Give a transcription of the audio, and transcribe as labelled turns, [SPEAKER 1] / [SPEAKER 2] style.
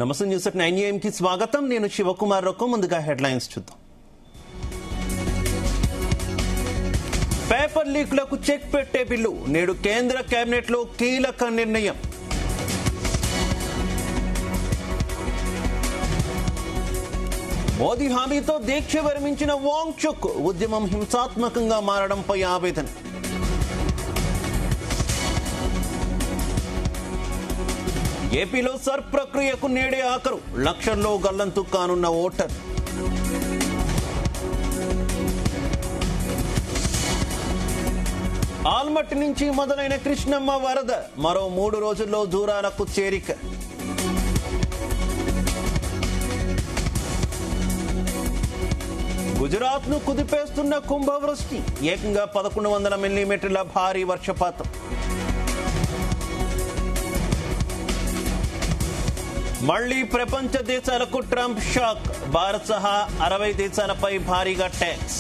[SPEAKER 1] నమస్తే news 9 AM కి స్వాగతం. నేను శివకుమార్ రొక్క. ముందుగా హెడ్లైన్స్ చూద్దాం. పేపర్ లీక్లకు చెక్ పెట్టే బిల్లు నేడు కేంద్ర కేబినెట్ లో కీలక నిర్ణయం. మోదీ హామీతో దీక్ష విరమించిన వాంగ్చుక్ ఉద్యమం హింసాత్మకంగా మారడంపై ఆవేదన. ఏపీలో సర్ ప్రక్రియకు నేడే ఆఖరు, లక్షల్లో గల్లంతు కానున్న ఓటర్. ఆల్మట్టి నుంచి మొదలైన కృష్ణమ్మ వరద మరో 3 రోజుల్లో దూరాలకు చేరిక. గుజరాత్ ను కుదిపేస్తున్న కుంభవృష్టి, ఏకంగా 1100 మిల్లీమీటర్ల భారీ వర్షపాతం. మళ్లీ ప్రపంచ దేశాలకు ట్రంప్ షాక్, భారత్ సహా 60 దేశాలపై భారీగా ట్యాక్స్.